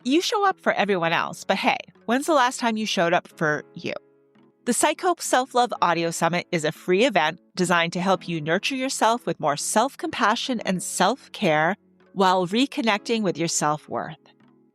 You show up for everyone else, but hey, when's the last time you showed up for you? The PsycHope Self-Love Audio Summit is a free event designed to help you nurture yourself with more self-compassion and self-care while reconnecting with your self-worth.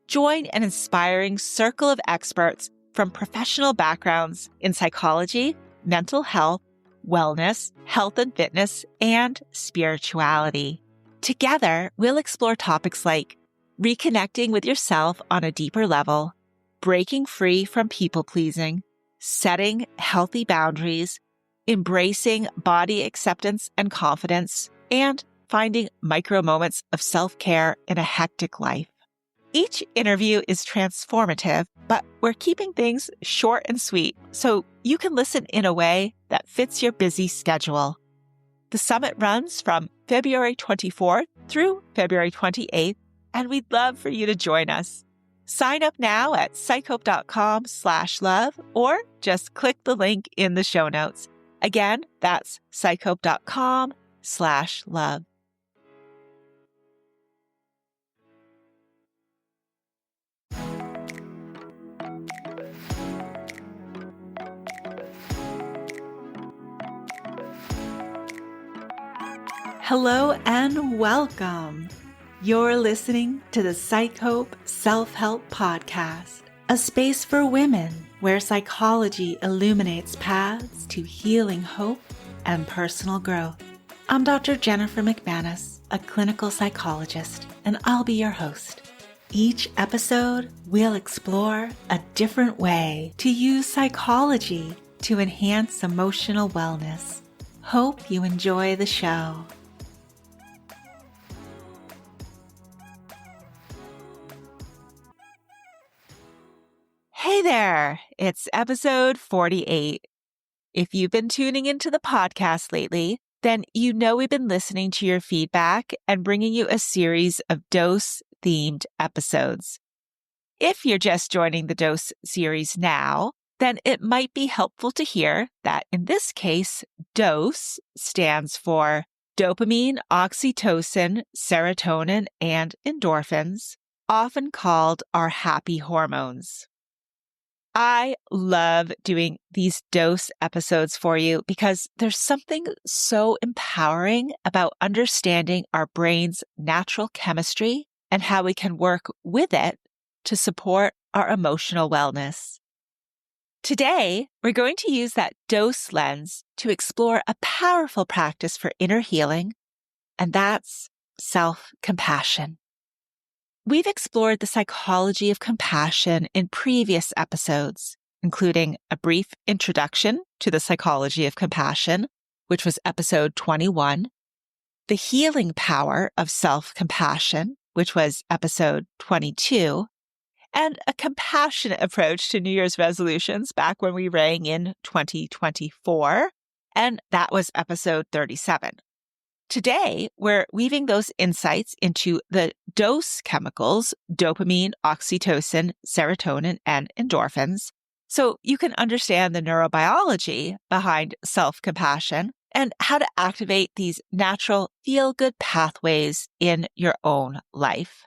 Join an inspiring circle of experts from professional backgrounds in psychology, mental health, wellness, health and fitness, and spirituality. Together, we'll explore topics like reconnecting with yourself on a deeper level, breaking free from people-pleasing, setting healthy boundaries, embracing body acceptance and confidence, and finding micro moments of self-care in a hectic life. Each interview is transformative, but we're keeping things short and sweet so you can listen in a way that fits your busy schedule. The summit runs from February 24th through February 28th, and we'd love for you to join us. Sign up now at psychope.com/love or just click the link in the show notes. Again, that's psychope.com/love. Hello and welcome. You're listening to the PsycHope Self-Help Podcast, a space for women where psychology illuminates paths to healing, hope, and personal growth. I'm Dr. Jennifer McManus, a clinical psychologist, and I'll be your host. Each episode, we'll explore a different way to use psychology to enhance emotional wellness. Hope you enjoy the show. Hey there, it's episode 48. If you've been tuning into the podcast lately, then you know we've been listening to your feedback and bringing you a series of dose-themed episodes. If you're just joining the dose series now, then it might be helpful to hear that in this case, DOSE stands for dopamine, oxytocin, serotonin, and endorphins, often called our happy hormones. I love doing these dose episodes for you because there's something so empowering about understanding our brain's natural chemistry and how we can work with it to support our emotional wellness. Today, we're going to use that dose lens to explore a powerful practice for inner healing, and that's self-compassion. We've explored the psychology of compassion in previous episodes, including a brief introduction to the psychology of compassion, which was episode 21, the healing power of self-compassion, which was episode 22, and a compassionate approach to New Year's resolutions back when we rang in 2024, and that was episode 37. Today, we're weaving those insights into the dose chemicals, dopamine, oxytocin, serotonin, and endorphins, so you can understand the neurobiology behind self-compassion and how to activate these natural feel-good pathways in your own life.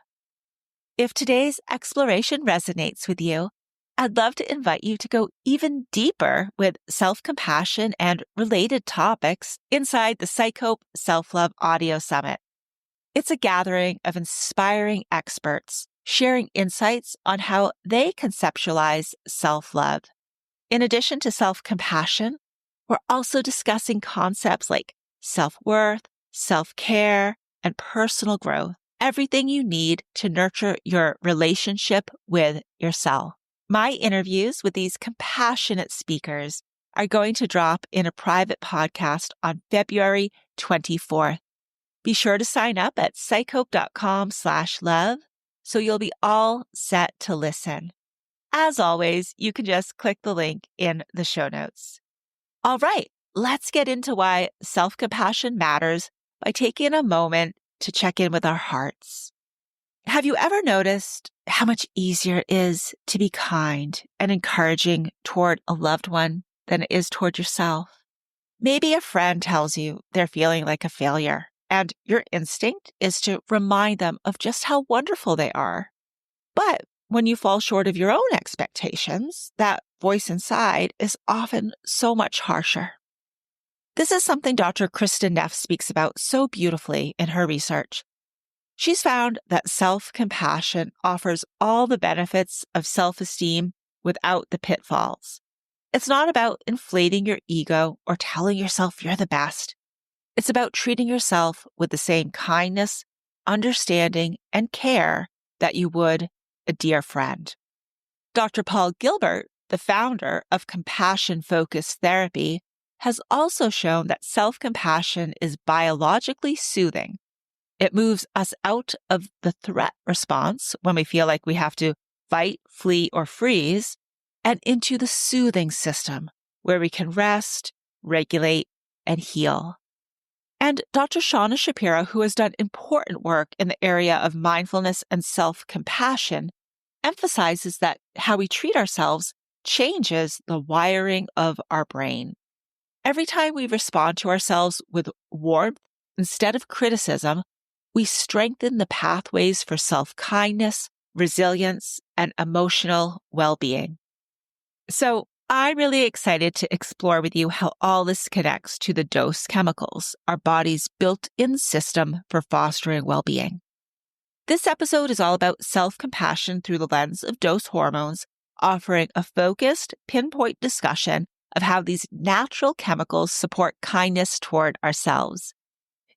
If today's exploration resonates with you, I'd love to invite you to go even deeper with self-compassion and related topics inside the PsycHope Self-Love Audio Summit. It's a gathering of inspiring experts sharing insights on how they conceptualize self-love. In addition to self-compassion, we're also discussing concepts like self-worth, self-care, and personal growth, everything you need to nurture your relationship with yourself. My interviews with these compassionate speakers are going to drop in a private podcast on February 24th. Be sure to sign up at psychope.com/love so you'll be all set to listen. As always, you can just click the link in the show notes. All right, let's get into why self-compassion matters by taking a moment to check in with our hearts. Have you ever noticed how much easier it is to be kind and encouraging toward a loved one than it is toward yourself? Maybe a friend tells you they're feeling like a failure, and your instinct is to remind them of just how wonderful they are. But when you fall short of your own expectations, that voice inside is often so much harsher. This is something Dr. Kristin Neff speaks about so beautifully in her research. She's found that self-compassion offers all the benefits of self-esteem without the pitfalls. It's not about inflating your ego or telling yourself you're the best. It's about treating yourself with the same kindness, understanding, and care that you would a dear friend. Dr. Paul Gilbert, the founder of compassion-focused therapy, has also shown that self-compassion is biologically soothing. It moves us out of the threat response when we feel like we have to fight, flee, or freeze, and into the soothing system where we can rest, regulate, and heal. And Dr. Shauna Shapiro, who has done important work in the area of mindfulness and self-compassion, emphasizes that how we treat ourselves changes the wiring of our brain. Every time we respond to ourselves with warmth instead of criticism, we strengthen the pathways for self-kindness, resilience, and emotional well-being. So I'm really excited to explore with you how all this connects to the dose chemicals, our body's built-in system for fostering well-being. This episode is all about self-compassion through the lens of dose hormones, offering a focused, pinpoint discussion of how these natural chemicals support kindness toward ourselves.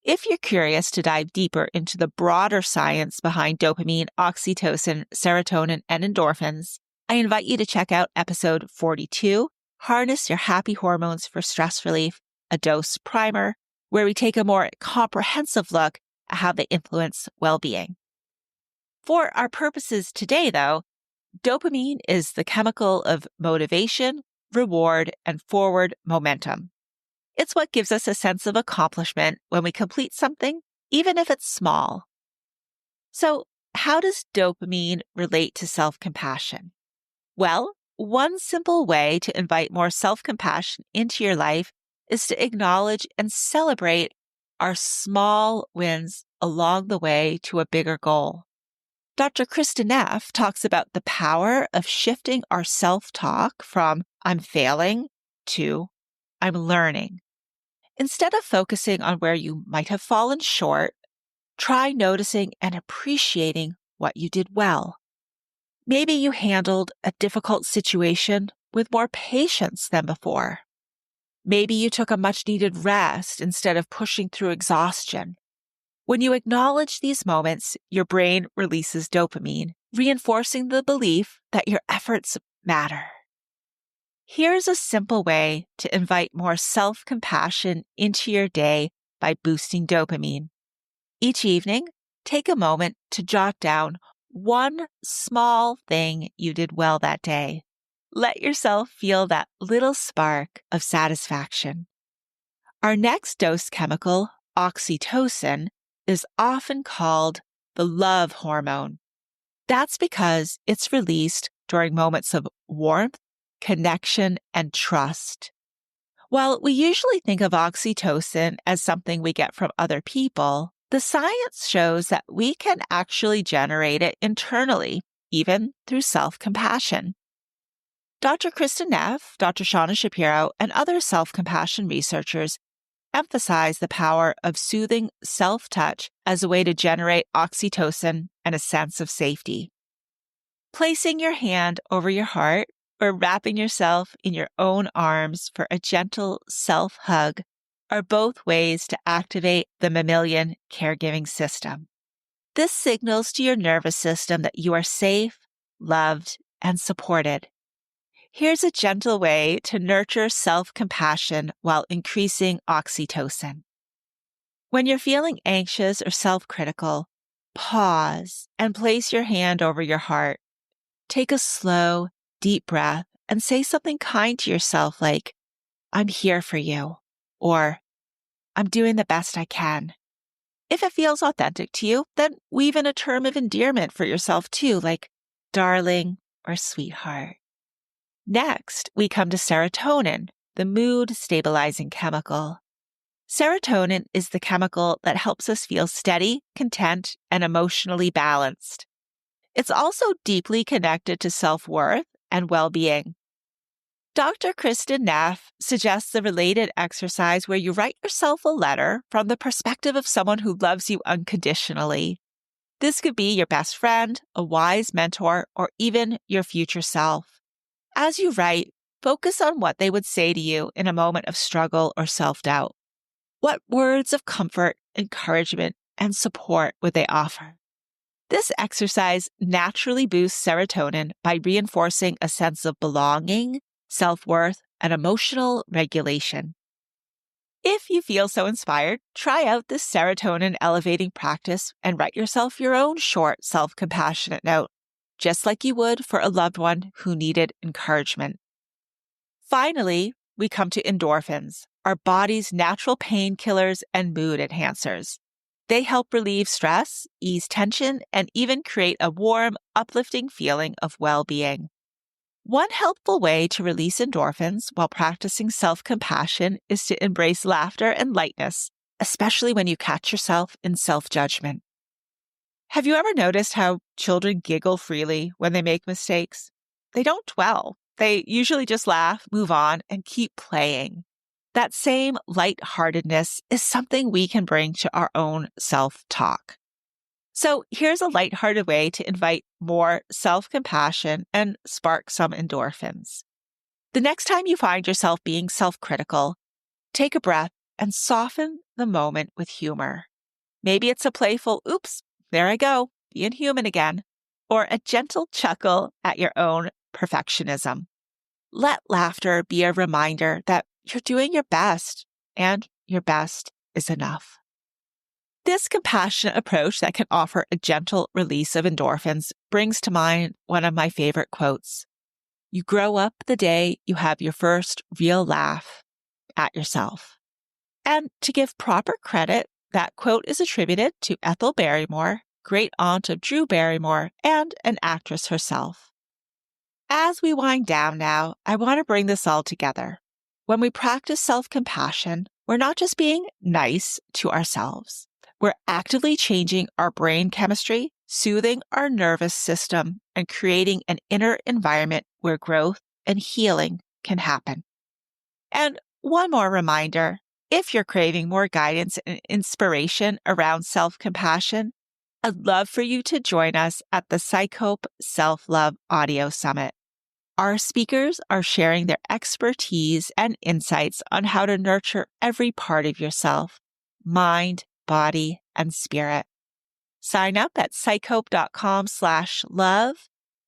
If you're curious to dive deeper into the broader science behind dopamine, oxytocin, serotonin, and endorphins, I invite you to check out episode 42, Harness Your Happy Hormones for Stress Relief, a Dose Primer, where we take a more comprehensive look at how they influence well-being. For our purposes today, though, dopamine is the chemical of motivation, reward, and forward momentum. It's what gives us a sense of accomplishment when we complete something, even if it's small. So, how does dopamine relate to self-compassion? Well, one simple way to invite more self-compassion into your life is to acknowledge and celebrate our small wins along the way to a bigger goal. Dr. Kristin Neff talks about the power of shifting our self-talk from I'm failing to I'm learning. Instead of focusing on where you might have fallen short, try noticing and appreciating what you did well. Maybe you handled a difficult situation with more patience than before. Maybe you took a much-needed rest instead of pushing through exhaustion. When you acknowledge these moments, your brain releases dopamine, reinforcing the belief that your efforts matter. Here's a simple way to invite more self-compassion into your day by boosting dopamine. Each evening, take a moment to jot down one small thing you did well that day. Let yourself feel that little spark of satisfaction. Our next dose chemical, oxytocin, is often called the love hormone. That's because it's released during moments of warmth, connection, and trust. While we usually think of oxytocin as something we get from other people, the science shows that we can actually generate it internally, even through self-compassion. Dr. Kristin Neff, Dr. Shauna Shapiro, and other self-compassion researchers emphasize the power of soothing self-touch as a way to generate oxytocin and a sense of safety. Placing your hand over your heart or wrapping yourself in your own arms for a gentle self-hug are both ways to activate the mammalian caregiving system. This signals to your nervous system that you are safe, loved, and supported. Here's a gentle way to nurture self-compassion while increasing oxytocin. When you're feeling anxious or self-critical, pause and place your hand over your heart. Take a slow, deep breath and say something kind to yourself like, I'm here for you, or I'm doing the best I can. If it feels authentic to you, then weave in a term of endearment for yourself too, like darling or sweetheart. Next, we come to serotonin, the mood-stabilizing chemical. Serotonin is the chemical that helps us feel steady, content, and emotionally balanced. It's also deeply connected to self-worth and well-being. Dr. Kristin Neff suggests a related exercise where you write yourself a letter from the perspective of someone who loves you unconditionally. This could be your best friend, a wise mentor, or even your future self. As you write, focus on what they would say to you in a moment of struggle or self-doubt. What words of comfort, encouragement, and support would they offer? This exercise naturally boosts serotonin by reinforcing a sense of belonging, self-worth, and emotional regulation. If you feel so inspired, try out this serotonin elevating practice and write yourself your own short self-compassionate note, just like you would for a loved one who needed encouragement. Finally, we come to endorphins, our body's natural painkillers and mood enhancers. They help relieve stress, ease tension, and even create a warm, uplifting feeling of well-being. One helpful way to release endorphins while practicing self-compassion is to embrace laughter and lightness, especially when you catch yourself in self-judgment. Have you ever noticed how children giggle freely when they make mistakes? They don't dwell. They usually just laugh, move on, and keep playing. That same lightheartedness is something we can bring to our own self-talk. So here's a lighthearted way to invite more self-compassion and spark some endorphins. The next time you find yourself being self-critical, take a breath and soften the moment with humor. Maybe it's a playful, oops, there I go, being human again, or a gentle chuckle at your own perfectionism. Let laughter be a reminder that you're doing your best and your best is enough. This compassionate approach that can offer a gentle release of endorphins brings to mind one of my favorite quotes. You grow up the day you have your first real laugh at yourself. And to give proper credit, that quote is attributed to Ethel Barrymore, great aunt of Drew Barrymore, and an actress herself. As we wind down now, I want to bring this all together. When we practice self-compassion, we're not just being nice to ourselves. We're actively changing our brain chemistry, soothing our nervous system, and creating an inner environment where growth and healing can happen. And one more reminder, if you're craving more guidance and inspiration around self-compassion, I'd love for you to join us at the PsycHope Self-Love Audio Summit. Our speakers are sharing their expertise and insights on how to nurture every part of yourself, mind, body, and spirit. Sign up at psychope.com/love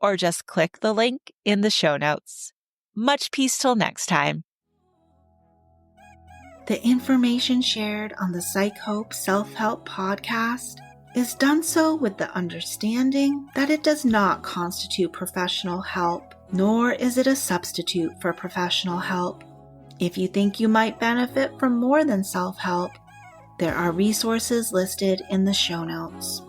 or just click the link in the show notes. Much peace till next time. The information shared on the PsycHope Self-Help Podcast is done so with the understanding that it does not constitute professional help, nor is it a substitute for professional help. If you think you might benefit from more than self-help, there are resources listed in the show notes.